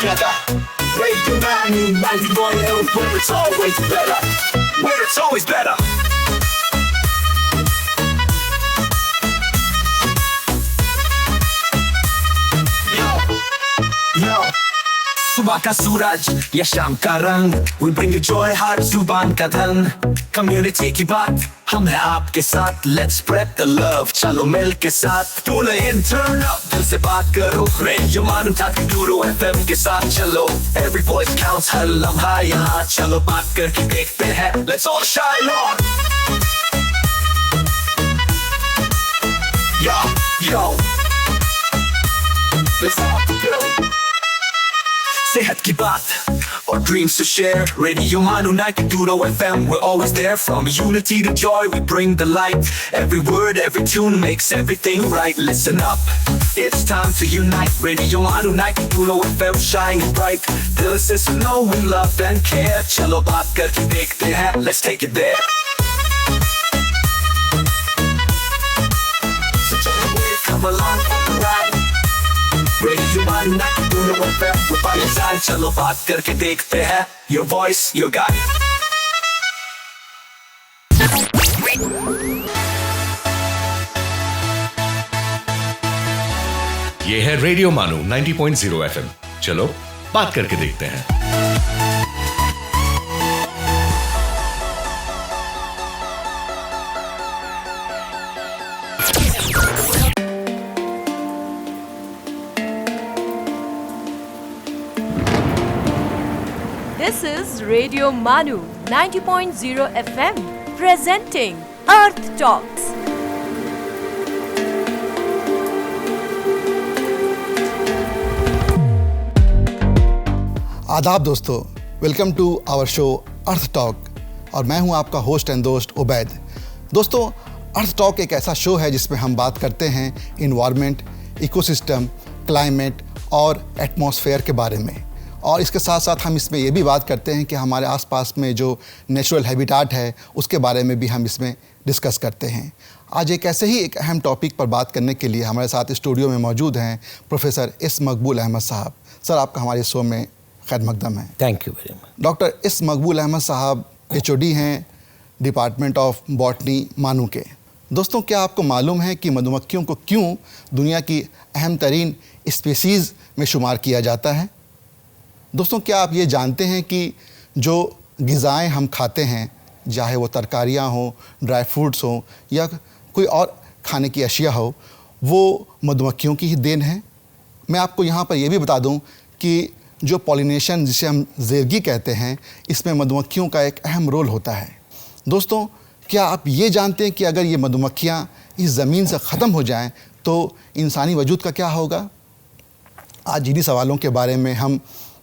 together. Radio Manu 91, where it's always better. Where it's always better. Yo. सुबह का सूरज या शाम का रंग, we bring you joy हर जुबान का धन. Community की बात हम हैं आपके साथ, let's spread the love. चलो मिल के साथ tune in, turn up, दिल से बात करो. Radio Manu 92 FM के साथ चलो. Every voice counts, हर लम्हा यहाँ. चलो बात करके देखते हैं, let's all shine on. Yo. Let's all go. सेहत की बात और dreams to share. Radio Manu 92 FM, we're always there. From unity to joy, we bring the light. Every word, every tune makes everything right. Listen up, it's time to unite. Radio Manu 92 FM, shining bright. Dill se suno, we love and care. चलो बात करके देखते हैं, let's take it there. So come along for the ride. Radio Manu 92 FM, we're by your side. चलो बात करके देखते हैं, your voice, your guide. ये है रेडियो मानू 90.0 FM. चलो बात करके देखते हैं. This is Radio Manu 90.0 FM presenting Earth Talks. आदाब दोस्तों, welcome to our show Earth Talk और मैं हूं आपका होस्ट एंड दोस्त उबैद. दोस्तों, अर्थ टॉक एक ऐसा शो है जिसमें हम बात करते हैं इन्वायरमेंट, इकोसिस्टम, क्लाइमेट और एटमॉस्फेयर के बारे में. और इसके साथ साथ हम इसमें ये भी बात करते हैं कि हमारे आसपास में जो नेचुरल हैबिटाट है उसके बारे में भी हम इसमें डिस्कस करते हैं. आज एक ऐसे ही एक अहम टॉपिक पर बात करने के लिए हमारे साथ स्टूडियो में मौजूद हैं प्रोफेसर एस मकबूल अहमद साहब. सर, आपका हमारे शो में खैर मकदम है. Thank you very much. Doctor S मकबूल अहमद साहब HOD हैं डिपार्टमेंट ऑफ बॉटनी मानू के. दोस्तों, क्या आपको मालूम है कि मधुमक्खियों को क्यों दुनिया की अहम तरीन स्पीसीज़ में शुमार किया जाता है? दोस्तों, क्या आप ये जानते हैं कि जो ग़िज़ाएँ हम खाते हैं, चाहे वो तरकारियाँ हों, ड्राई फ्रूट्स हों या कोई और खाने की अशिया हो, वो मधुमक्खियों की ही देन है? मैं आपको यहाँ पर यह भी बता दूँ कि जो पॉलिनेशन जिसे हम ज़ेरगी कहते हैं, इसमें मधुमक्खियों का एक अहम रोल होता है. दोस्तों, क्या आप ये जानते हैं कि अगर ये मधुमक्खियाँ इस ज़मीन से ख़त्म हो जाएं तो इंसानी वजूद का क्या होगा? आज इन्हीं सवालों के बारे में हम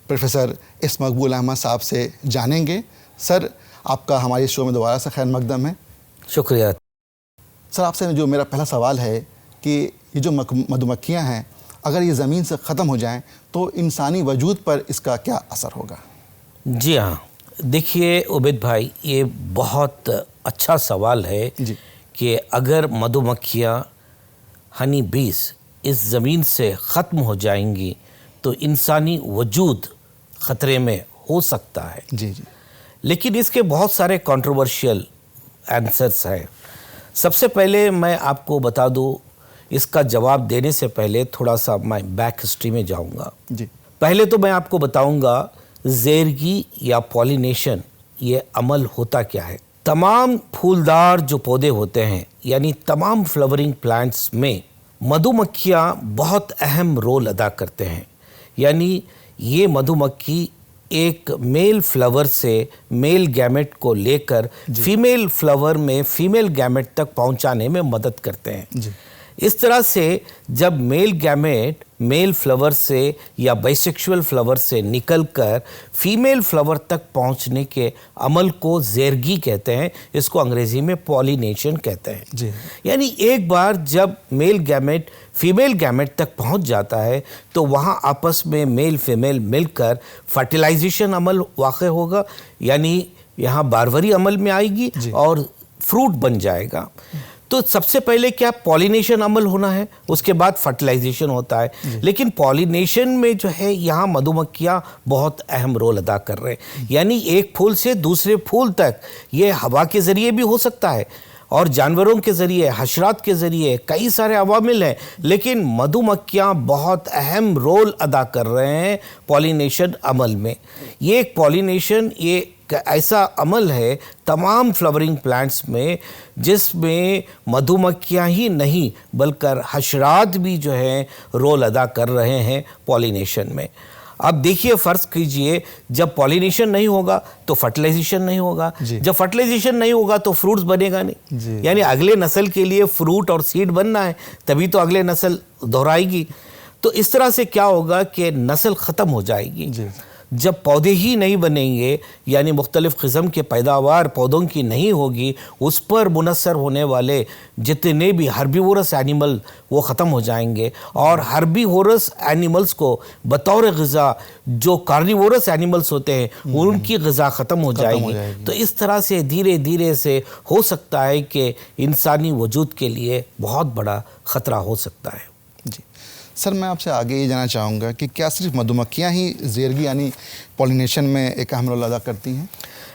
प्रोफेसर एस मकबूल अहमद साहब से जानेंगे. सर, आपका हमारे शो में दोबारा से खैर मकदम है. शुक्रिया. सर, आपसे जो मेरा पहला सवाल है कि ये जो मधुमक्खियाँ हैं, अगर ये ज़मीन से ख़त्म हो जाएं तो इंसानी वजूद पर इसका क्या असर होगा? जी हाँ, देखिए उबैद भाई, ये बहुत अच्छा सवाल है जी. कि अगर मधुमक्खियाँ हनी बीज इस ज़मीन से ख़त्म हो जाएंगी तो इंसानी वजूद ख़तरे में हो सकता है. जी. लेकिन इसके बहुत सारे कंट्रोवर्शियल आंसर्स हैं. सबसे पहले मैं आपको बता दूं, इसका जवाब देने से पहले थोड़ा सा मैं बैक हिस्ट्री में जाऊंगा. जी. पहले तो मैं आपको बताऊंगा ज़ेरगी या पॉलिनेशन ये अमल होता क्या है. तमाम फूलदार जो पौधे होते हैं, यानी तमाम फ्लावरिंग प्लांट्स में मधुमक्खियाँ बहुत अहम रोल अदा करते हैं. यानी ये मधुमक्खी एक मेल फ्लावर से मेल गैमेट को लेकर फीमेल फ्लावर में फीमेल गैमेट तक पहुंचाने में मदद करते हैं. जी. इस तरह से जब मेल गैमेट मेल फ्लावर से या बाइसेक्सुअल फ्लावर से निकलकर फीमेल फ्लावर तक पहुंचने के अमल को ज़ेरगी कहते हैं. इसको अंग्रेज़ी में पॉलिनेशन कहते हैं. जी. यानी एक बार जब मेल गैमेट फीमेल गैमेट तक पहुंच जाता है तो वहाँ आपस में मेल फीमेल मिलकर फर्टिलाइजेशन अमल वाक़ होगा. यानी यहाँ बारवरी अमल में आएगी और फ्रूट बन जाएगा. तो सबसे पहले क्या पॉलिनेशन अमल होना है, उसके बाद फर्टिलाइजेशन होता है। लेकिन पॉलिनेशन में जो है यहाँ मधुमक्खियाँ बहुत अहम रोल अदा कर रहे हैं। यानी एक फूल से दूसरे फूल तक ये हवा के ज़रिए भी हो सकता है और जानवरों के ज़रिए, हशरात के ज़रिए, कई सारे अवामिल हैं, लेकिन मधुमक्खियाँ बहुत अहम रोल अदा कर रहे हैं पॉलिनेशन अमल में। ये एक पॉलिनेशन ये ऐसा अमल है तमाम फ्लावरिंग प्लांट्स में जिसमें मधुमक्खियाँ ही नहीं बल्कि हशरात भी जो हैं रोल अदा कर रहे हैं पॉलिनेशन में। अब देखिए, फ़र्ज़ कीजिए जब पॉलिनेशन नहीं होगा तो फर्टिलाइजेशन नहीं होगा, जब फर्टिलाइजेशन नहीं होगा तो फ्रूट्स बनेगा नहीं। यानी अगले नस्ल के लिए फ्रूट और सीड बनना है, तभी तो अगले नस्ल दोहराएगी। तो इस तरह से क्या होगा कि नस्ल ख़त्म हो जाएगी। जब पौधे ही नहीं बनेंगे, यानी मुख्तलिफ़ किस्म के पैदावार पौधों की नहीं होगी, उस पर मुनस्सर होने वाले जितने भी हर्बीवोरस एनिमल वो ख़त्म हो जाएंगे। और हर्बीवोरस एनिमल्स को बतौर ग़िज़ा जो कार्निवोरस एनिमल्स होते हैं उनकी ग़िज़ा ख़त्म हो जाएगी। तो इस तरह से धीरे धीरे से हो सकता है कि इंसानी वजूद के लिए बहुत बड़ा ख़तरा हो सकता है। जी सर, मैं आपसे आगे ये जानना चाहूँगा कि क्या सिर्फ मधुमक्खियाँ ही ज़ेरगी यानी पॉलिनेशन में एक अहम रोल अदा करती हैं?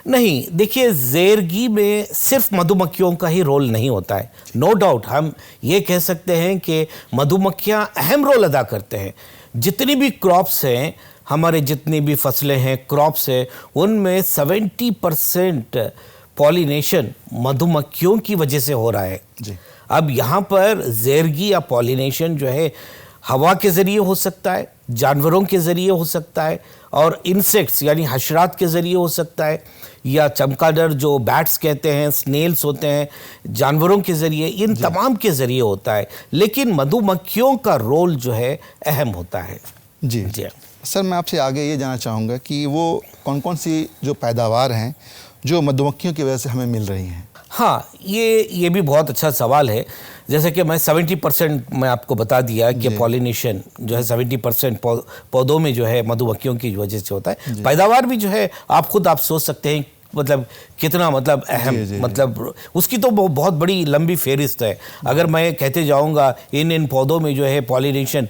नहीं, देखिए, ज़ेरगी में सिर्फ मधुमक्खियों का ही रोल नहीं होता है। नो डाउट हम ये कह सकते हैं कि मधुमक्खियाँ अहम रोल अदा करते हैं। जितनी भी क्रॉप्स हैं, हमारे जितनी भी फसलें हैं, क्रॉप्स हैं, उनमें 70% पॉलिनेशन मधुमक्खियों की वजह से हो रहा है। जी। अब यहाँ पर ज़ेरगी या पॉलिनेशन जो है हवा के ज़रिए हो सकता है, जानवरों के ज़रिए हो सकता है, और इंसेक्ट्स यानी हशरात के ज़रिए हो सकता है, या चमगादड़ जो बैट्स कहते हैं, स्नेल्स होते हैं, जानवरों के ज़रिए, इन तमाम के ज़रिए होता है। लेकिन मधुमक्खियों का रोल जो है अहम होता है। जी जी सर, मैं आपसे आगे ये जानना चाहूँगा कि वो कौन कौन सी जो पैदावार हैं जो मधुमक्खियों की वजह से हमें मिल रही हैं? हाँ, ये भी बहुत अच्छा सवाल है। जैसे कि मैं 70% मैं आपको बता दिया कि पॉलिनेशन जो है 70% पौधों में जो है मधुमक्खियों की वजह से होता है। पैदावार भी जो है आप खुद आप सोच सकते हैं मतलब कितना मतलब अहम, मतलब उसकी तो बहुत बड़ी लंबी फेरिस्त है। अगर मैं कहते जाऊंगा इन पौधों में जो है पॉलिनेशन,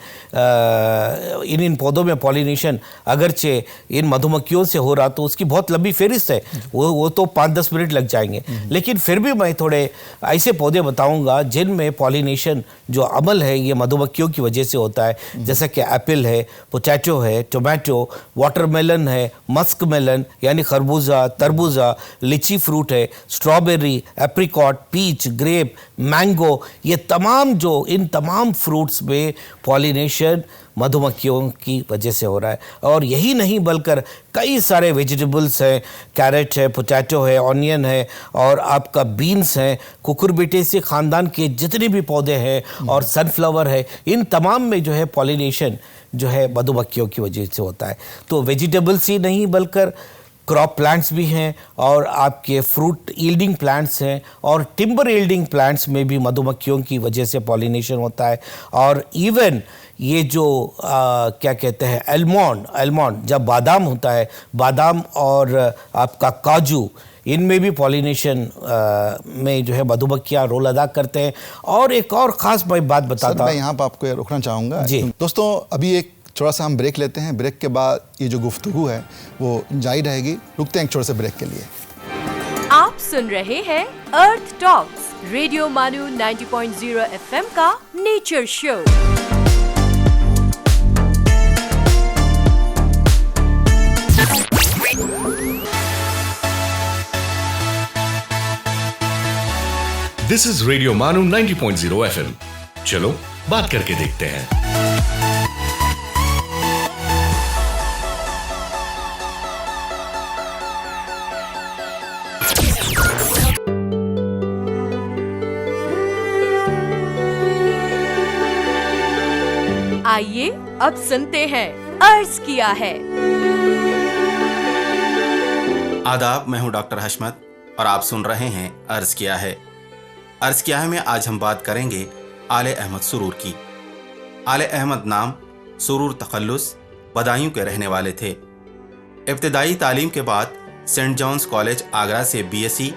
इन पौधों में पॉलिनेशन अगरचे इन मधुमक्खियों से हो रहा तो उसकी बहुत लंबी फेरिस्त है, वो तो 5-10 मिनट लग जाएंगे। लेकिन फिर भी मैं थोड़े ऐसे पौधे बताऊंगा जिनमें पॉलिनेशन जो अमल है ये मधुमक्खियों की वजह से होता है। जैसे कि एप्पल है, पोटैटो है, टोमेटो, वाटरमेलन है, मस्क मेलन यानी खरबूजा, तरबूजा, लीची फ्रूट है, strawberry, apricot, peach, grape, mango, ये तमाम जो इन तमाम फ्रूट्स में पॉलिनेशन मधुमक्खियों की वजह से हो रहा है। और यही नहीं बल्कि कई सारे वेजिटेबल्स हैं, कैरेट है, पोटैटो है, ऑनियन है, और आपका बीन्स हैं, कुकुरबिटेसी ख़ानदान के जितने भी पौधे हैं, और सनफ्लावर है, इन तमाम में जो है पॉलिनेशन जो है मधुमक्खियों की वजह से होता है। तो वेजिटेबल्स ही नहीं बल्कि क्रॉप प्लांट्स भी हैं, और आपके फ्रूट यील्डिंग प्लांट्स हैं, और टिम्बर यील्डिंग प्लांट्स में भी मधुमक्खियों की वजह से पॉलिनेशन होता है। और इवन ये जो क्या कहते हैं एलमॉन्ड जब बादाम होता है, बादाम और आपका काजू, इनमें भी पॉलिनेशन में जो है मधुमक्खियाँ रोल अदा करते हैं। और एक और ख़ास मैं बात बताता हूँ, मैं यहाँ पर आपको रुकना चाहूँगा। जी दोस्तों, अभी एक थोड़ा सा हम ब्रेक लेते हैं। ब्रेक के बाद ये जो गुफ्तगू है वो जारी रहेगी। रुकते हैं एक छोटे से ब्रेक के लिए। आप सुन रहे हैं अर्थ टॉक्स, रेडियो मानू 90.0 एफएम का nature show. This is radio MANUU 90.0 FM। चलो बात करके देखते हैं। आइए अब सुनते हैं अर्ज किया है। आदाब, मैं हूं डॉक्टर हशमत और आप सुन रहे हैं अर्ज किया है। अर्ज किया है में आज हम बात करेंगे आले अहमद सुरूर की। आले अहमद नाम सुरूर तखल्लुस बदायूं के रहने वाले थे। इब्तदाई तालीम के बाद सेंट जॉन्स कॉलेज आगरा से BSc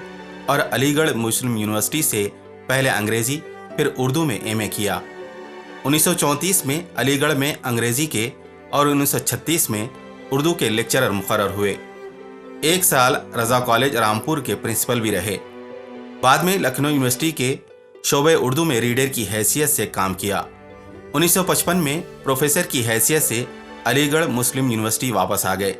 और अलीगढ़ मुस्लिम यूनिवर्सिटी से पहले अंग्रेजी फिर उर्दू में एमए किया। 1934 में अलीगढ़ में अंग्रेजी के और 1936 में उर्दू के लेक्चरर मुकर्रर हुए। 1 साल रज़ा कॉलेज रामपुर के प्रिंसिपल भी रहे। बाद में लखनऊ यूनिवर्सिटी के शोबे उर्दू में रीडर की हैसियत से काम किया। 1955 में प्रोफेसर की हैसियत से अलीगढ़ मुस्लिम यूनिवर्सिटी वापस आ गए।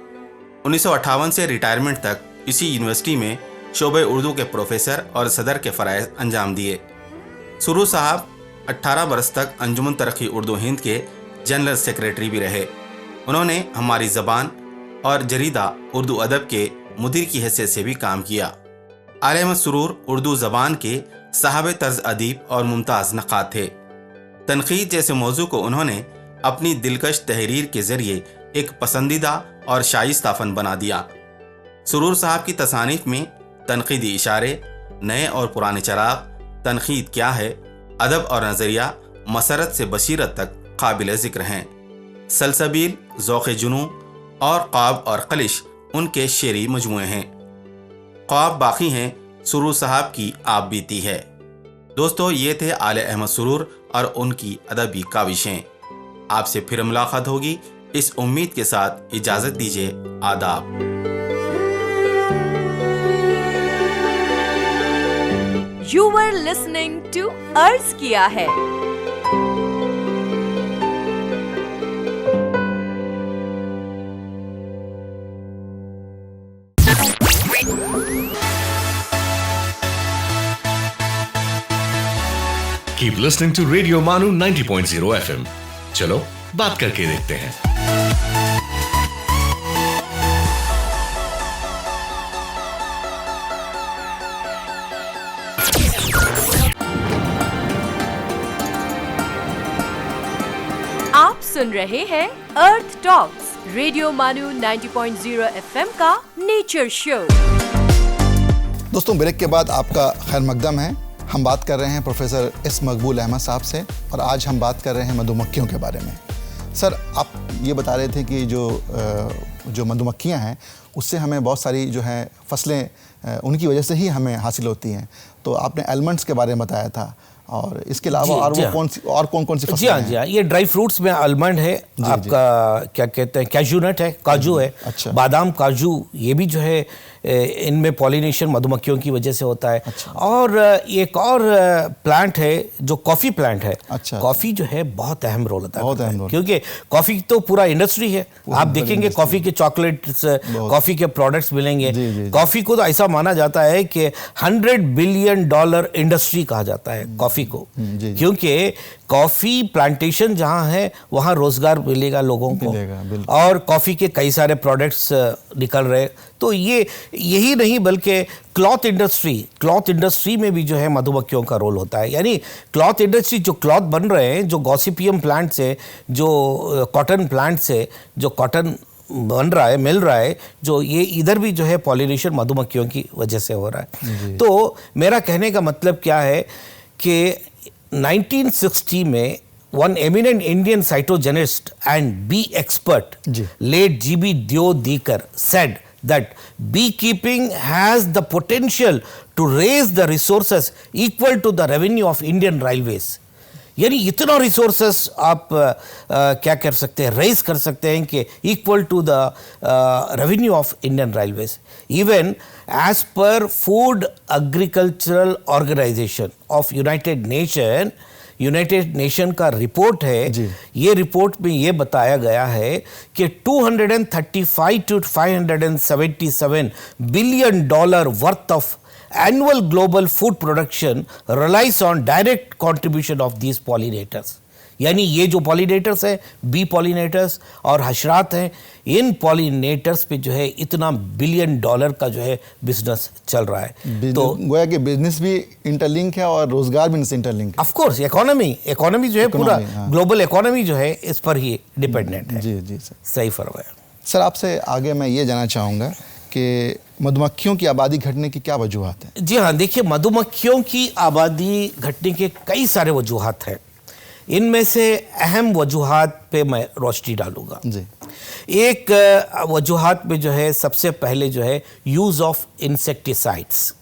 1958 से रिटायरमेंट तक इसी यूनिवर्सिटी में शोबे उर्दू के प्रोफेसर और सदर के फ़राइज़ अंजाम दिए। सुरूर साहब 18 बरस तक अंजुमन तरक्की उर्दू हिंद के जनरल सेक्रेटरी भी रहे। उन्होंने हमारी ज़बान और जरीदा उर्दू अदब के मुदीर की हैसियत से भी काम किया। आले अहमद सुरूर उर्दू ज़बान के साहब तर्ज अदीब और मुमताज़ नक़ाद थे। तनक़ीद जैसे मौजू को उन्होंने अपनी दिलकश तहरीर के ज़रिए एक पसंदीदा और शाइस्ता फ़न बना दिया। सुरूर साहब की तसानीफ में तनक़ीदी इशारे, नए और पुराने चराग, तनक़ीद क्या है, अदब और नज़रिया, मसरत से बशीरत तक काबिल ज़िक्र हैं। सलसबील, ज़ौक़ जुनू और क़्वाब और क़लिश उनके शेरी मजमूए हैं। क़्वाब बाकी हैं, सुरूर साहब की आप बीती है। दोस्तों, ये थे आले अहमद सुरूर और उनकी अदबी काविशें। आपसे फिर मुलाकात होगी इस उम्मीद के साथ इजाज़त दीजिए। आदाब। You were listening to अर्ज किया है। Keep listening to Radio Manu 90.0 FM. चलो बात करके देखते हैं। आप सुन रहे हैं अर्थ टॉक्स, रेडियो मानू 90.0 FM का नेचर शो। दोस्तों, ब्रेक के बाद आपका खैर मकदम है। हम बात कर रहे हैं प्रोफेसर एस मकबूल अहमद साहब से और आज हम बात कर रहे हैं मधुमक्खियों के बारे में। सर, आप ये बता रहे थे कि जो मधुमक्खियां हैं उससे हमें बहुत सारी जो है फसलें उनकी वजह से ही हमें हासिल होती हैं। तो आपने आलमंड्स के बारे में बताया था और इसके अलावा और कौन कौन सी फसलें हैं? जी हाँ, ये ड्राई फ्रूट्स में आलमंड है, आपका क्या कहते हैं, कैशू नट है, काजू है, अच्छा। बादाम, काजू, ये भी जो है इनमें पॉलिनेशन मधुमक्खियों की वजह से होता है। अच्छा। और एक और प्लांट है जो कॉफ़ी प्लांट है। अच्छा। कॉफ़ी जो है बहुत अहम रोल अदा बहुत करता अहम है, रोल। क्योंकि कॉफ़ी तो पूरा इंडस्ट्री है। आप देखेंगे कॉफ़ी के चॉकलेट्स, कॉफ़ी के प्रोडक्ट्स मिलेंगे। कॉफ़ी को तो ऐसा माना जाता है कि $100 बिलियन इंडस्ट्री कहा जाता है कॉफ़ी को, क्योंकि कॉफ़ी प्लांटेशन जहाँ है वहाँ रोज़गार मिलेगा लोगों को, और कॉफ़ी के कई सारे प्रोडक्ट्स निकल रहे। तो यही नहीं बल्कि क्लॉथ इंडस्ट्री में भी जो है मधुमक्खियों का रोल होता है। यानी क्लॉथ इंडस्ट्री, जो क्लॉथ बन रहे हैं, जो गॉसिपियम प्लांट से, जो कॉटन प्लांट से जो कॉटन बन रहा है, मिल रहा है, जो ये इधर भी जो है पॉलिनेशन मधुमक्खियों की वजह से हो रहा है। तो मेरा कहने का मतलब क्या है कि 1960 में one eminent Indian cytogenist and bee expert, late G.B. Deodikar, said that beekeeping has the potential to raise the resources equal to the revenue of Indian railways. यानी इतना रिसोर्सेस आप क्या कर सकते हैं, रेज कर सकते हैं कि equal to the revenue of Indian Railways. Even as per Food Agricultural Organization of United Nation का रिपोर्ट है। ये रिपोर्ट में ये बताया गया है कि $235 to 577 billion worth of annual global food production relies on direct contribution of these pollinators. यानी ये जो पॉलिनेटर्स हैं, बी पॉलिनेटर्स और हशरात हैं, इन पॉलिनेटर्स पे जो है इतना $1 बिलियन का जो है बिजनेस चल रहा है। तो गोया कि बिजनेस भी इंटरलिंक है और रोजगार भी इंटरलिंक है। ऑफ कोर्स इकोनॉमी जो है पूरा ग्लोबल इकोनॉमी जो है इस पर ही डिपेंडेंट है। जी सर, सही फरमाया। सर, आपसे आगे मैं ये जानना चाहूँगा कि मधुमक्खियों की आबादी घटने की क्या वजूहात हैं? जी हाँ, देखिए, मधुमक्खियों की आबादी घटने के कई सारे वजूहात हैं। इनमें से अहम वजूहात पे मैं रोशनी डालूंगा। जी। एक वजूहात में जो है सबसे पहले जो है यूज़ ऑफ इंसेक्टिसाइड्स।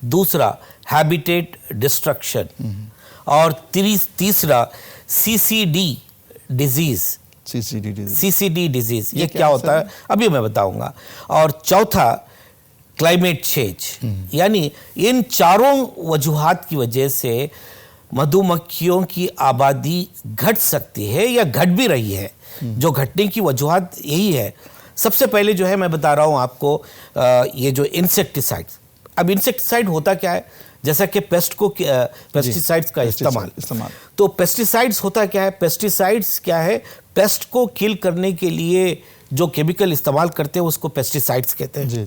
दूसरा हैबिटेट डिस्ट्रक्शन, और तीसरा सीसीडी डिजीज। सीसीडी डिजीज ये क्या होता है अभी मैं बताऊंगा। और चौथा क्लाइमेट चेंज। यानी इन चारों वजूहात की वजह से मधुमक्खियों की आबादी घट सकती है या घट भी रही है। जो घटने की वजूहात यही है। सबसे पहले जो है मैं बता रहा हूं आपको, ये जो इंसेक्टिसाइड्स। अब इंसेक्टिसाइड होता क्या है, जैसा कि पेस्टिसाइड्स का इस्तेमाल। तो पेस्टिसाइड्स होता क्या है, पेस्टिसाइड्स क्या है, पेस्ट को किल करने के लिए जो केमिकल इस्तेमाल करते हैं उसको पेस्टिसाइड्स कहते हैं।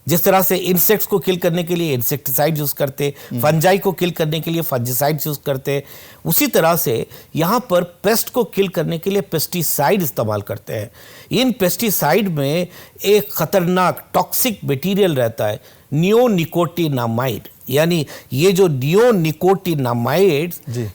जिस तरह से इंसेक्ट्स को किल करने के लिए इंसेक्टिसाइड यूज करते, फंजाई को किल करने के लिए फंजिसाइड्स यूज करते, उसी तरह से यहाँ पर पेस्ट को किल करने के लिए पेस्टिसाइड इस्तेमाल करते हैं। इन पेस्टिसाइड में एक खतरनाक टॉक्सिक मटेरियल रहता है, नियोनिकोटिनामाइड। यानी ये जो नियोनिकोटिनामाइड,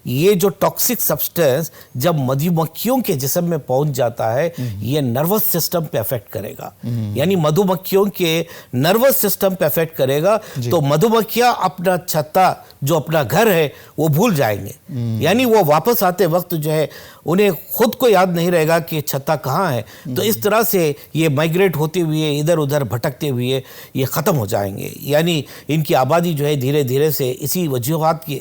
ये जो टॉक्सिक सब्सटेंस जब मधुमक्खियों के जिस्म में पहुंच जाता है, ये नर्वस सिस्टम पे अफेक्ट करेगा। यानी मधुमक्खियों के नर्वस सिस्टम पे अफेक्ट करेगा, तो मधुमक्खियां अपना छत्ता जो अपना घर है वो भूल जाएंगे। यानी वो वापस आते वक्त जो है उन्हें खुद को याद नहीं रहेगा कि छत्ता कहाँ है। तो इस तरह से ये माइग्रेट होते हुए इधर उधर भटकते हुए ये ख़त्म हो जाएंगे। यानी इनकी आबादी जो है धीरे धीरे से इसी वजूहात की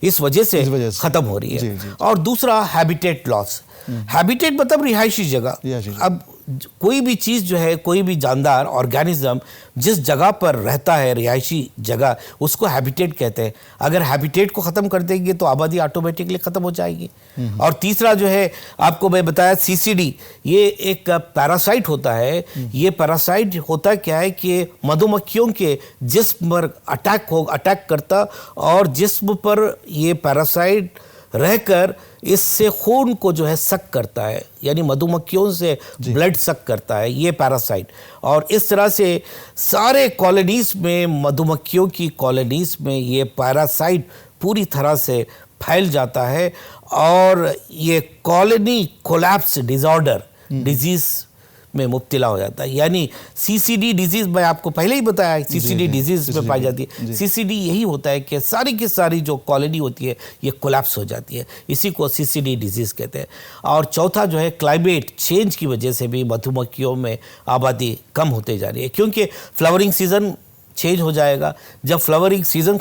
इस वजह से ख़त्म हो रही है। और दूसरा हैबिटेट लॉस। हैबिटेट मतलब रिहायशी जगह। अब कोई भी चीज़ जो है, कोई भी जानदार ऑर्गेनिज्म जिस जगह पर रहता है, रिहायशी जगह, उसको हैबिटेट कहते हैं। अगर हैबिटेट को ख़त्म कर देंगे तो आबादी ऑटोमेटिकली ख़त्म हो जाएगी। और तीसरा जो है आपको मैं बताया सीसीडी, ये एक पैरासाइट होता है। ये पैरासाइट होता क्या है कि मधुमक्खियों के जिस्म पर अटैक करता, और जिस्म पर ये पैरासाइट रहकर इससे खून को जो है सक करता है, यानी मधुमक्खियों से ब्लड सक करता है ये पैरासाइट। और इस तरह से सारे कॉलोनीज में, मधुमक्खियों की कॉलोनीज में ये पैरासाइट पूरी तरह से फैल जाता है, और ये कॉलोनी कोलैप्स डिसऑर्डर डिजीज में मुब्तला हो जाता है। यानी सीसीडी डिजीज मैं आपको पहले ही बताया, सीसीडी डिजीज में पाई जाती है। सीसीडी यही होता है कि सारी की सारी जो कॉलोनी होती है ये कोलैप्स हो जाती है, इसी को सीसीडी डिजीज कहते हैं। और चौथा जो है क्लाइमेट चेंज की वजह से भी मधुमक्खियों में आबादी कम होते जा रही है, क्योंकि फ्लावरिंग सीजन चेंज हो जाएगा। जब फ्लावरिंग सीजन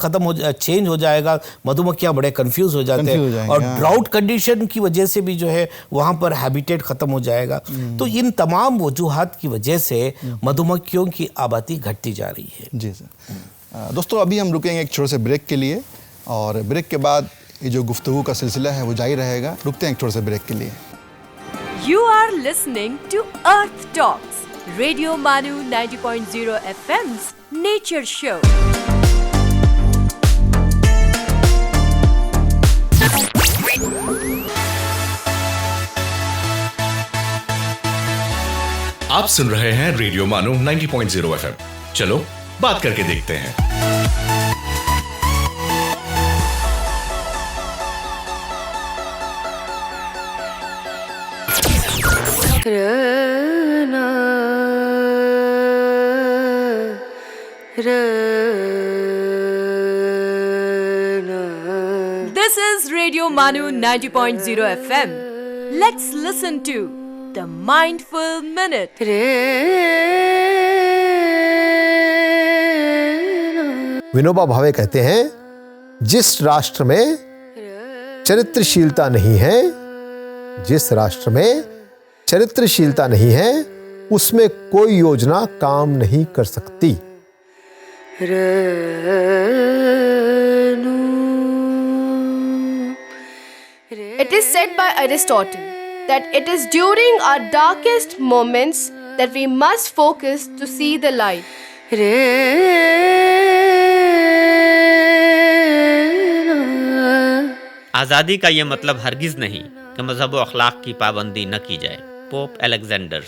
चेंज हो जाएगा, मधुमक्खियां बड़े कंफ्यूज हो जाते हैं, और ड्राउट कंडीशन की वजह से भी जो है वहां पर हैबिटेट खत्म हो जाएगा। तो इन तमाम वजूहात की वजह से मधुमक्खियों की आबादी घटती जा रही है। जी सर। दोस्तों अभी हम रुकेंगे एक छोटे से ब्रेक के लिए, और ब्रेक के बाद ये जो गुफ्तगू का सिलसिला है वो जारी रहेगा। रुकते हैं एक छोटे से ब्रेक के लिए। You are listening to Earth Talks, Radio Manu 90.0 FM's Nature Show. आप सुन रहे हैं रेडियो मानो 90.0 FM। चलो बात करके देखते हैं। This is Radio Manu 90.0 FM. Let's listen to the Mindful Minute. Vinoba Bhave कहते हैं, जिस राष्ट्र में चरित्रशीलता नहीं है, जिस राष्ट्र में चरित्रशीलता नहीं है, उसमें कोई योजना काम नहीं कर सकती। It is said by Aristotle that it is during our darkest moments that we must focus to see the light. आज़ादी का ये मतलब हरगिज़ नहीं कि मज़हब व अखलाक की पाबंदी न की जाए। Pope Alexander.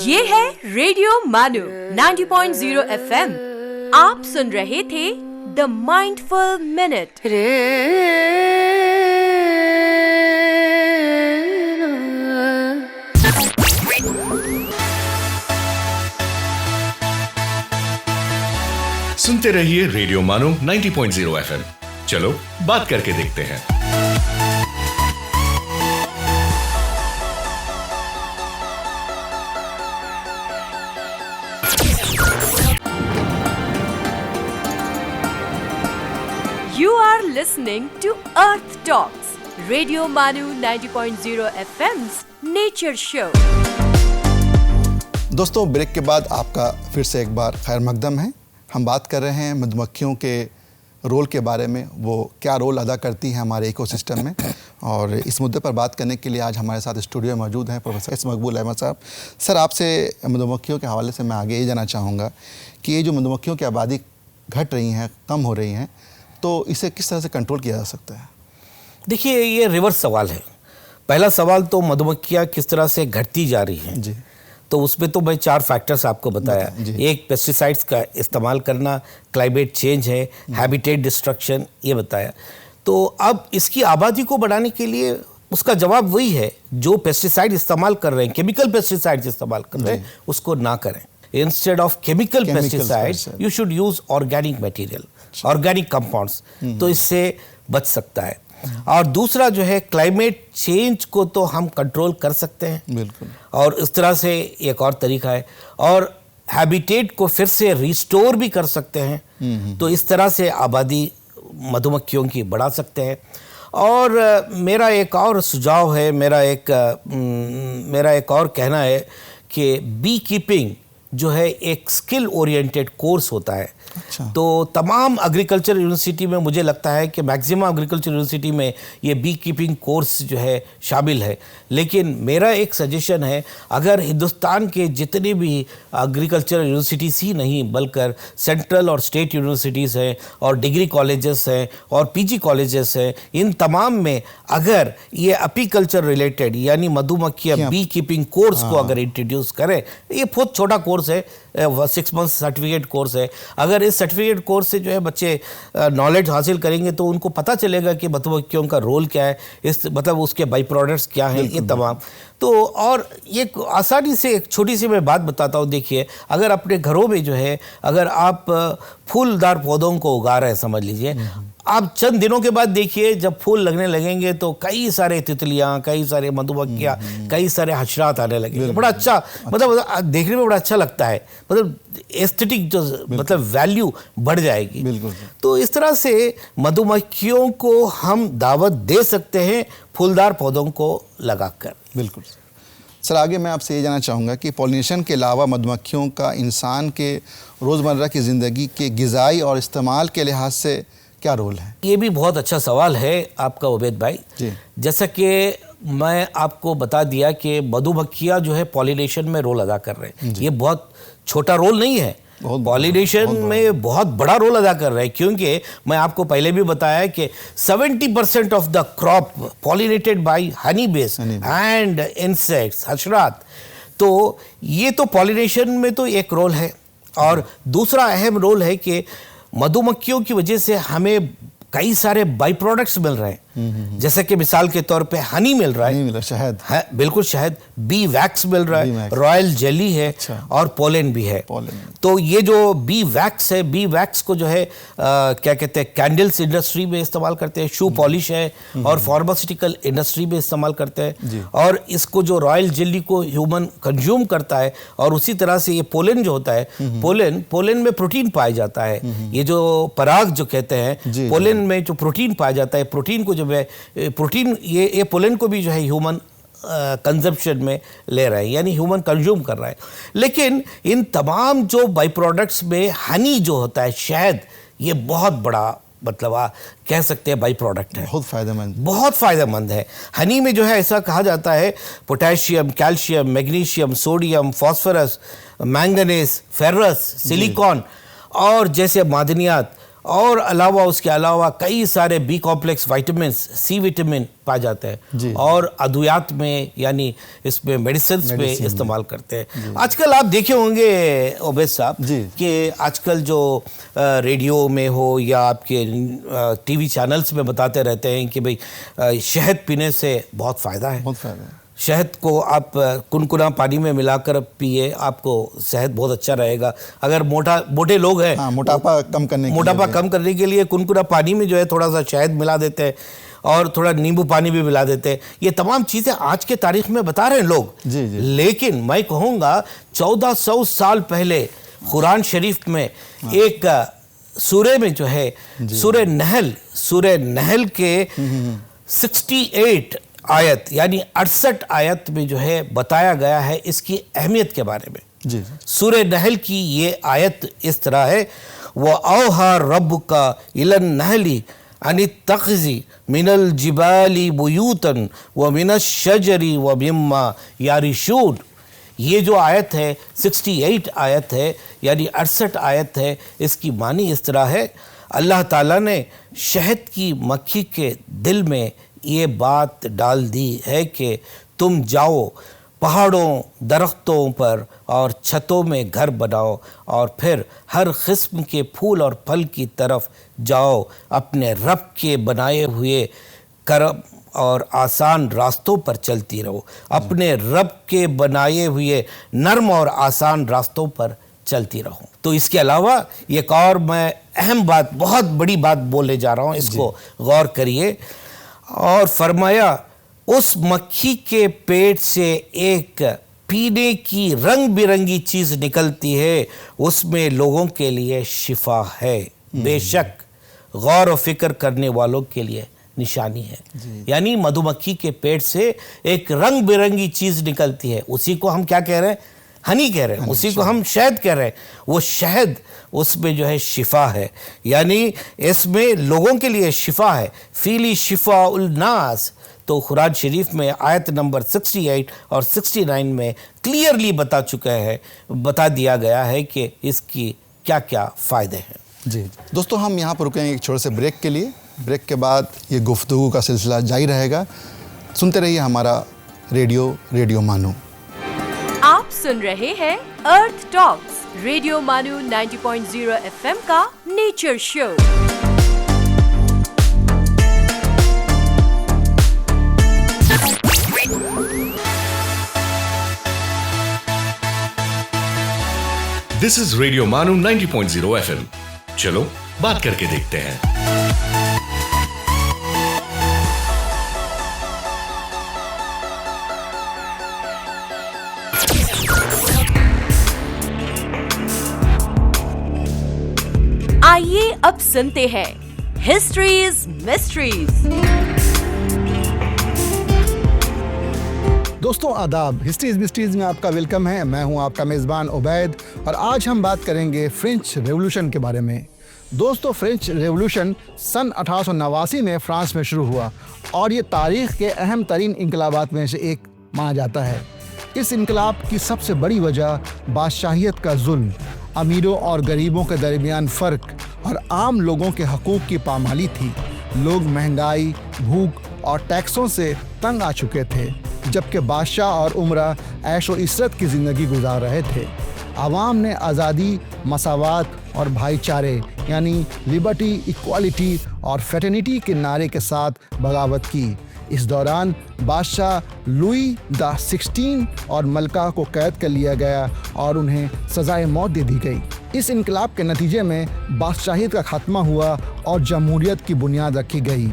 ये है रेडियो मानू 90.0 FM। आप सुन रहे थे द माइंडफुल मिनट। सुनते रहिए रेडियो मानो 90.0 FM। चलो बात करके देखते हैं। You are listening to Earth Talks, Radio Manu 90.0 FM's Nature Show. दोस्तों, ब्रेक के बाद आपका फिर से एक बार खैर मकदम है। हम बात कर रहे हैं मधुमक्खियों के रोल के बारे में, वो क्या रोल अदा करती हैं हमारे इकोसिस्टम में। और इस मुद्दे पर बात करने के लिए आज हमारे साथ स्टूडियो में मौजूद हैं प्रोफेसर एस मकबूल अहमद साहब। सर, आपसे मधुमक्खियों के हवाले से मैं आगे ये जानना चाहूँगा कि ये जो मधुमक्खियों की आबादी घट रही हैं, कम हो रही हैं, तो इसे किस तरह से कंट्रोल किया जा सकता है? देखिए, ये रिवर्स सवाल है। पहला सवाल तो मधुमक्खियाँ किस तरह से घटती जा रही हैं जी। तो उसमें तो मैं 4 फैक्टर्स आपको बताया। एक, पेस्टिसाइड्स का इस्तेमाल करना, क्लाइमेट चेंज है, हैबिटेट डिस्ट्रक्शन, ये बताया। तो अब इसकी आबादी को बढ़ाने के लिए उसका जवाब वही है, जो पेस्टिसाइड इस्तेमाल कर रहे हैं, केमिकल पेस्टिसाइड्स इस्तेमाल कर रहे हैं, उसको ना करें। Instead of chemical pesticide you should use organic material, organic compounds, तो इससे बच सकता है। और दूसरा जो है, क्लाइमेट चेंज को तो हम कंट्रोल कर सकते हैं, बिल्कुल। और इस तरह से एक और तरीका है, और हैबिटेट को फिर से रिस्टोर भी कर सकते हैं। तो इस तरह से आबादी मधुमक्खियों की बढ़ा सकते हैं। और मेरा एक और सुझाव है, मेरा एक और कहना है कि बी कीपिंग जो है एक स्किल ओरिएंटेड कोर्स होता है। अच्छा। तो तमाम एग्रीकल्चर यूनिवर्सिटी में मुझे लगता है कि मैक्सिमम एग्रीकल्चर यूनिवर्सिटी में ये बी कीपिंग कोर्स जो है शामिल है। लेकिन मेरा एक सजेशन है, अगर हिंदुस्तान के जितने भी एग्रीकल्चर यूनिवर्सिटीज़ ही नहीं बल्कि सेंट्रल और स्टेट यूनिवर्सिटीज़ हैं और डिग्री कॉलेजेस हैं और पीजी कॉलेजेस हैं, इन तमाम में अगर ये एपीकल्चर रिलेटेड यानी मधुमक्खियाँ बी कीपिंग कोर्स को अगर इंट्रोड्यूस करें, ये बहुत छोटा कोर्स है, 6 मंथ सर्टिफिकेट कोर्स है। अगर इस सर्टिफिकेट कोर्स से जो है बच्चे नॉलेज हासिल करेंगे तो उनको पता चलेगा कि मधुमक्खियों का रोल क्या है, इस मतलब उसके बाई प्रोडक्ट्स क्या हैं, ये तमाम। तो और ये आसानी से एक छोटी सी मैं बात बताता हूँ। देखिए, अगर अपने घरों में जो है, अगर आप फूलदार पौधों को उगा रहे हैं, समझ लीजिए, आप चंद दिनों के बाद देखिए जब फूल लगने लगेंगे तो कई सारे तितलियां, कई सारे मधुमक्खियां, कई सारे हशरात आने लगेंगे। बड़ा अच्छा, मतलब देखने में बड़ा अच्छा लगता है, मतलब एस्थेटिक जो मतलब वैल्यू बढ़ जाएगी। बिल्कुल। तो इस तरह से मधुमक्खियों को हम दावत दे सकते हैं फूलदार पौधों को लगाकर। बिल्कुल। सर, आगे मैं आपसे ये जानना चाहूँगा कि पॉलिनेशन के अलावा मधुमक्खियों का इंसान के रोज़मर्रा की ज़िंदगी के ग़िज़ाई और इस्तेमाल के लिहाज से क्या रोल है? ये भी बहुत अच्छा सवाल है आपका उबैद भाई जी। जैसा कि मैं आपको बता दिया कि मधुमक्खियाँ जो है पॉलिनेशन में रोल अदा कर रहे हैं। ये बहुत छोटा रोल नहीं है, पॉलिनेशन में बहुत बड़ा रोल अदा कर रहे हैं, क्योंकि मैं आपको पहले भी बताया कि 70% of the crop pollinated by honey bees and insects, हशरात। तो ये तो पॉलिनेशन में तो एक रोल है। और दूसरा अहम रोल है कि मधुमक्खियों की वजह से हमें कई सारे बाई प्रोडक्ट्स मिल रहे हैं। जैसे कि मिसाल के तौर पे हनी मिल रहा है, शहद है, बिल्कुल शहद, बी वैक्स मिल रहा है, रॉयल जेली है, और पोलन भी है। तो ये जो बी वैक्स है, बी वैक्स को जो है क्या कहते हैं, कैंडल्स इंडस्ट्री में इस्तेमाल करते हैं, शू पॉलिश है, और फार्मास्यूटिकल इंडस्ट्री में इस्तेमाल करते हैं। और इसको जो रॉयल जेली को ह्यूमन कंज्यूम करता है, और उसी तरह से ये पोलन जो होता है, पोलन में प्रोटीन पाया जाता है। ये जो पराग जो कहते हैं, पोलन में जो प्रोटीन पाया जाता है, प्रोटीन को जो है प्रोटीन, ये पोलन को भी जो है ह्यूमन कंजप्शन में ले रहा है, यानी ह्यूमन कंज्यूम कर रहा है। लेकिन इन तमाम जो बाई प्रोडक्ट्स में हनी जो होता है, शहद, ये बहुत बड़ा मतलब कह सकते हैं बाई प्रोडक्ट है, बहुत फ़ायदेमंद है। हनी में जो है ऐसा कहा जाता है potassium, calcium, magnesium, sodium, phosphorus, manganese, ferrous, silicon और जैसे मादनियात, और अलावा उसके अलावा कई सारे B complex vitamin, C vitamin पाए जाते हैं। और अद्वियात में यानी इसमें मेडिसिन में इस्तेमाल करते हैं। आजकल आप देखे होंगे उबैद साहब कि आजकल जो रेडियो में हो या आपके टीवी चैनल्स में बताते रहते हैं कि भाई शहद पीने से बहुत फ़ायदा है। शहद को आप कुनकुना पानी में मिलाकर पिए, आपको सेहत बहुत अच्छा रहेगा। अगर मोटे लोग हैं, हाँ, मोटापा कम करने के लिए कुनकुना पानी में जो है थोड़ा सा शहद मिला देते हैं और थोड़ा नींबू पानी भी मिला देते हैं। ये तमाम चीज़ें आज के तारीख में बता रहे हैं लोग। जी जी। लेकिन मैं कहूँगा 1400 साल पहले कुरान शरीफ में एक सूरे में जो है सूरे नहल के 68 आयत यानी 68 आयत में जो है बताया गया है इसकी अहमियत के बारे में। जी। सूरे नहल की ये आयत इस तरह है, व औहा रब्बुका इलन नहली अनित्तखिज़ी मिनल जिबाली बुयूतन व मिनश शजरी व मिम्मा यारिशून। ये जो आयत है 68 आयत है यानी 68 आयत है। इसकी मानी इस तरह है, अल्लाह ताला ने शहद की मक्खी के दिल में ये बात डाल दी है कि तुम जाओ पहाड़ों, दरख्तों पर और छतों में घर बनाओ और फिर हर किस्म के फूल और फल की तरफ जाओ, अपने रब के बनाए हुए करम और आसान रास्तों पर चलती रहो, अपने रब के बनाए हुए नर्म और आसान रास्तों पर चलती रहो। तो इसके अलावा एक और मैं अहम बात, बहुत बड़ी बात बोलने जा रहा हूँ, इसको गौर करिए। और फरमाया, उस मक्खी के पेट से एक पीने की रंग बिरंगी चीज़ निकलती है, उसमें लोगों के लिए शिफा है, बेशक गौर व फिक्र करने वालों के लिए निशानी है। यानी मधुमक्खी के पेट से एक रंग बिरंगी चीज़ निकलती है, उसी को हम क्या कह रहे हैं, हनी कह रहे हैं, उसी को हम शहद कह रहे हैं। वो शहद, उसमें जो है शिफा है, यानी इसमें लोगों के लिए शिफा है। फीली शिफा उल नास। तो कुरान शरीफ में आयत नंबर 68 और 69 में क्लियरली बता दिया गया है कि इसकी क्या क्या फ़ायदे हैं। जी दोस्तों, हम यहाँ पर रुकेंगे एक छोटे से ब्रेक के लिए। ब्रेक के बाद ये गुफ्तगू का सिलसिला जारी रहेगा। सुनते रहिए हमारा रेडियो मानू। आप सुन रहे हैं अर्थ टॉक्स, रेडियो मानू 90.0 FM का nature show. This is radio MANUU 90.0 FM। चलो बात करके देखते हैं। आइए अब सुनते हैं हिस्ट्रीज मिस्ट्रीज। दोस्तों आदाब, हिस्ट्रीज मिस्ट्रीज में आपका वेलकम है। मैं हूं आपका मेज़बान उबैद और आज हम बात करेंगे फ्रेंच रेवोल्यूशन के बारे में। दोस्तों, फ्रेंच रेवोल्यूशन सन 1889 में फ्रांस में शुरू हुआ और ये तारीख़ के अहम तरीन इनकलाबात में से एक माना जाता है। इस इनकलाब की सबसे बड़ी वजह बादशाहियत का जुल्म, अमीरों और गरीबों के दरमियान फ़र्क और आम लोगों के हकूक़ की पामाली थी। लोग महंगाई, भूख और टैक्सों से तंग आ चुके थे, जबकि बादशाह और उमरा ऐशो इशरत की ज़िंदगी गुजार रहे थे। आवाम ने आज़ादी, मसावात और भाईचारे यानी लिबर्टी, इक्वालिटी और फ्रेटर्निटी के नारे के साथ बगावत की। इस दौरान बादशाह लुई द 16 और मलका को कैद कर लिया गया और उन्हें सज़ाए मौत दे दी गई। इस इनकलाब के नतीजे में बादशाहियत का खात्मा हुआ और जमहूरियत की बुनियाद रखी गई।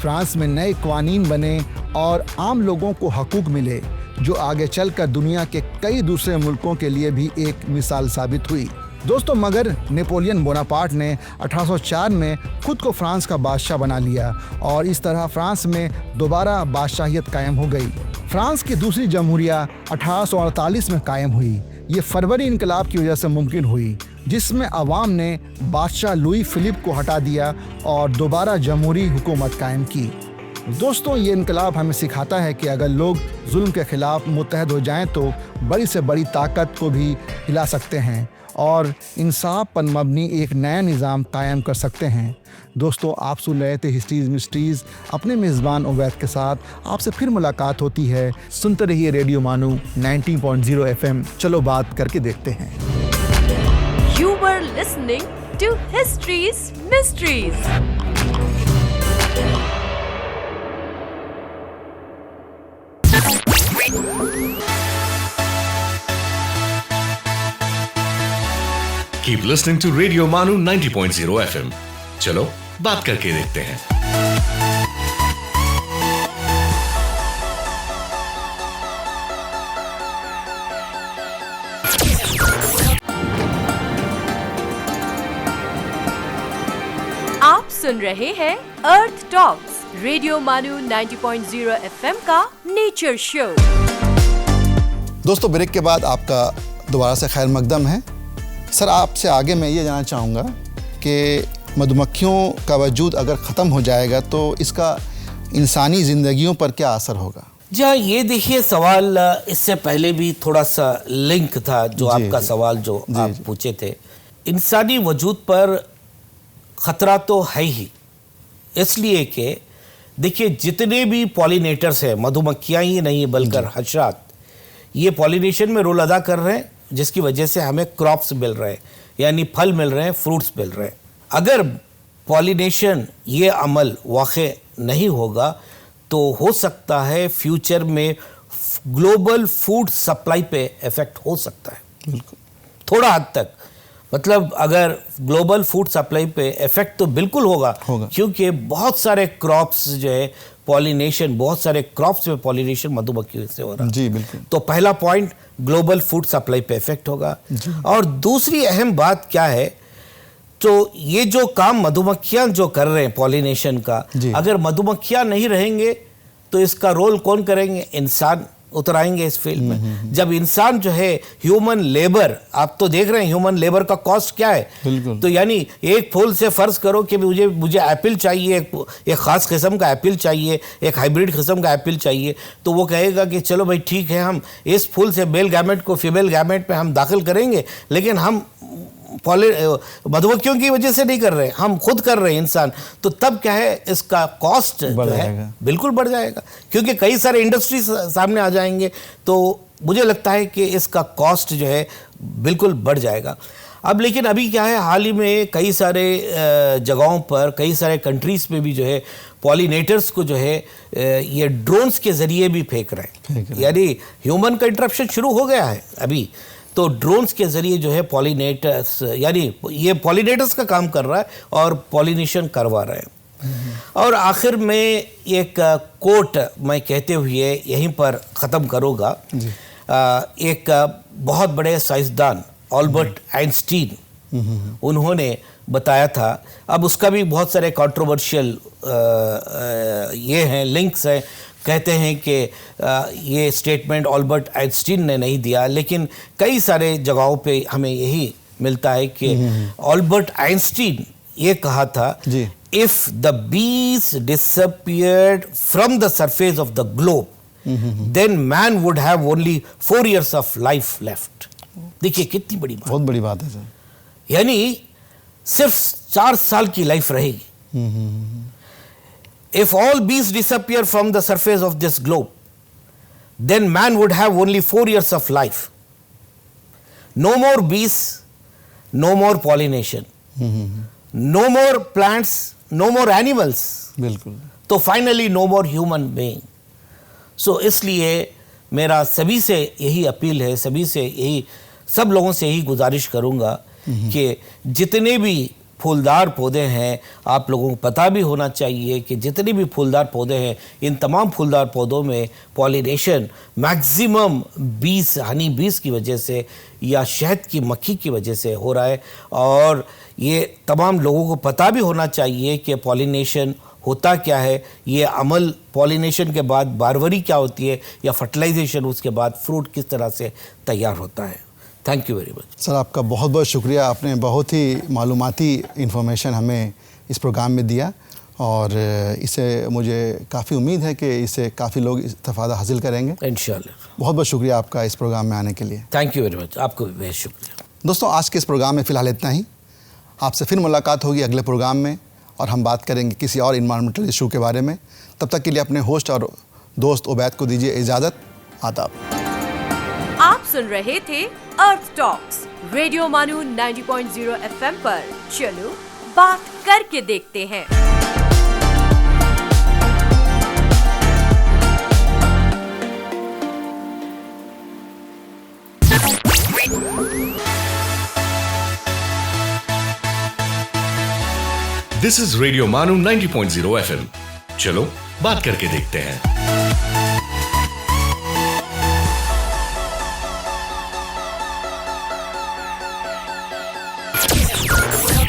फ्रांस में नए कानून बने और आम लोगों को हकूक़ मिले, जो आगे चलकर दुनिया के कई दूसरे मुल्कों के लिए भी एक मिसाल साबित हुई। दोस्तों, मगर नेपोलियन बोनापार्ट ने 1804 में खुद को फ्रांस का बादशाह बना लिया और इस तरह फ्रांस में दोबारा बादशाहियत कायम हो गई। फ्रांस की दूसरी जमहूरिया 1848 में कायम हुई। ये फरवरी इनकलाब की वजह से मुमकिन हुई, जिसमें अवाम ने बादशाह लुई फिलिप को हटा दिया और दोबारा जमहूरी हुकूमत कायम की। दोस्तों, ये इनकलाब हमें सिखाता है कि अगर लोग जुल्म के खिलाफ मुत्तहद हो जाएं तो बड़ी से बड़ी ताकत को भी हिला सकते हैं और इंसाफ पर मबनी एक नया निज़ाम कायम कर सकते हैं। दोस्तों, आप सुन रहे थे हिस्ट्रीज मिस्ट्रीज अपने मेज़बान उबैद के साथ। आपसे फिर मुलाकात होती है। सुनते रहिए रेडियो मानू 90.0 FM। चलो बात करके देखते हैं। You were listening to History's Mysteries. Keep listening to radio MANUU 90.0 FM। चलो बात करके देखते हैं। आप सुन रहे हैं अर्थ टॉक्स, रेडियो मानू 90.0 FM का नेचर शो। दोस्तों, ब्रेक के बाद आपका दोबारा से खैर मकदम है। सर, आपसे आगे मैं ये जानना चाहूँगा कि मधुमक्खियों का वजूद अगर ख़त्म हो जाएगा तो इसका इंसानी ज़िंदगियों पर क्या असर होगा? जी हाँ, ये देखिए सवाल इससे पहले भी थोड़ा सा लिंक था जो आपका सवाल जो आप पूछे थे। इंसानी वजूद पर ख़तरा तो है ही, इसलिए कि देखिए जितने भी पॉलिनेटर्स हैं, मधुमक्खियाँ ही नहीं बल्कि हशरात, ये पॉलिनेशन में रोल अदा कर रहे हैं, जिसकी वजह से हमें क्रॉप्स मिल रहे हैं, यानी फल मिल रहे हैं, फ्रूट्स मिल रहे हैं। अगर पॉलिनेशन ये अमल वाक़ई नहीं होगा तो हो सकता है फ्यूचर में ग्लोबल फूड सप्लाई पे इफ़ेक्ट हो सकता है। बिल्कुल, थोड़ा हद तक, मतलब अगर ग्लोबल फूड सप्लाई पे इफ़ेक्ट तो बिल्कुल होगा, क्योंकि बहुत सारे क्रॉप्स जो है पॉलिनेशन, बहुत सारे क्रॉप्स में पॉलिनेशन मधुमक्खियों से हो रहा है। जी बिल्कुल। तो पहला पॉइंट, ग्लोबल फूड सप्लाई पे इफ़ेक्ट होगा। और दूसरी अहम बात क्या है, तो ये जो काम मधुमक्खियाँ जो कर रहे हैं पॉलिनेशन का, अगर मधुमक्खियाँ नहीं रहेंगे तो इसका रोल कौन करेंगे? इंसान उतर आएंगे इस फील्ड में। जब इंसान जो है ह्यूमन लेबर, आप तो देख रहे हैं ह्यूमन लेबर का कॉस्ट क्या है। तो यानी एक फूल से फर्ज करो कि मुझे एप्पल चाहिए, एक ख़ास किस्म का एप्पल चाहिए, एक हाइब्रिड किस्म का एप्पल चाहिए, तो वो कहेगा कि चलो भाई ठीक है, हम इस फूल से मेल गैमेट को फीमेल गैमेट में हम दाखिल करेंगे, लेकिन हम मधुमक्खियों की वजह से नहीं कर रहे, हम खुद कर रहे हैं इंसान। तो तब क्या है, इसका कॉस्ट जो है बिल्कुल बढ़ जाएगा, क्योंकि कई सारे इंडस्ट्रीज सामने आ जाएंगे। तो मुझे लगता है कि इसका कॉस्ट जो है बिल्कुल बढ़ जाएगा। अब लेकिन अभी क्या है, हाल ही में कई सारे जगहों पर, कई सारे कंट्रीज़ में भी जो है पॉलिनेटर्स को जो है ये ड्रोन्स के ज़रिए भी फेंक रहे हैं, यानी ह्यूमन का इंटरप्शन शुरू हो गया है अभी, तो ड्रोन्स के ज़रिए जो है पॉलिनेटर्स, यानी ये पॉलिनेटर्स का काम कर रहा है और पॉलिनेशन करवा रहे हैं। और आखिर में एक कोट मैं कहते हुए यहीं पर ख़त्म करूँगा। एक बहुत बड़े साइंसदान अल्बर्ट आइंस्टीन, उन्होंने बताया था, अब उसका भी बहुत सारे कंट्रोवर्शियल ये हैं, लिंक्स हैं। कहते हैं कि ये स्टेटमेंट अल्बर्ट आइंस्टीन ने नहीं दिया, लेकिन कई सारे जगहों पे हमें यही मिलता है कि अल्बर्ट आइंस्टीन ये कहा था, if the bees disappeared from the surface of the globe, then man would have only 4 years of life left. देखिए कितनी बड़ी बात, बहुत बड़ी बात है सर। यानी सिर्फ 4 साल की लाइफ रहेगी। If all bees disappear from the surface of this globe, then man would have only 4 years of life. No more bees, no more pollination, no more plants, no more animals. बिल्कुल। तो finally no more human being. So इसलिए मेरा सभी से यही appeal है, सब लोगों से यही गुजारिश करूँगा कि जितने भी फूलदार पौधे हैं, आप लोगों को पता भी होना चाहिए कि जितने भी फूलदार पौधे हैं, इन तमाम फूलदार पौधों में पॉलिनेशन मैक्सिमम बीस, हनी बीस की वजह से या शहद की मक्खी की वजह से हो रहा है। और ये तमाम लोगों को पता भी होना चाहिए कि पॉलिनेशन होता क्या है, ये अमल पॉलिनेशन के बाद बारवरी क्या होती है, या फर्टिलाइजेशन उसके बाद फ्रूट किस तरह से तैयार होता है। Thank you very much sir, आपका बहुत बहुत शुक्रिया। आपने बहुत ही मालूमाती इन्फॉर्मेशन हमें इस प्रोग्राम में दिया, और इससे मुझे काफ़ी उम्मीद है कि इससे काफ़ी लोग इस्तेफ़ादा हासिल करेंगे इंशाअल्लाह। बहुत बहुत शुक्रिया आपका इस प्रोग्राम में आने के लिए। थैंक यू वेरी मच, आपको भी बहुत शुक्रिया। दोस्तों, आज के इस प्रोग्राम में फ़िलहाल इतना ही। आपसे फिर मुलाकात होगी अगले प्रोग्राम में, और हम बात करेंगे किसी और इन्वायरमेंटल इशू के बारे में। तब तक के लिए अपने होस्ट और दोस्त उबैद को दीजिए इजाज़त। आदाब। आप सुन रहे थे अर्थ टॉक्स, रेडियो मानू 90.0 FM पर। चलो बात करके देखते हैं। This is radio MANUU 90.0 FM। चलो बात करके देखते हैं।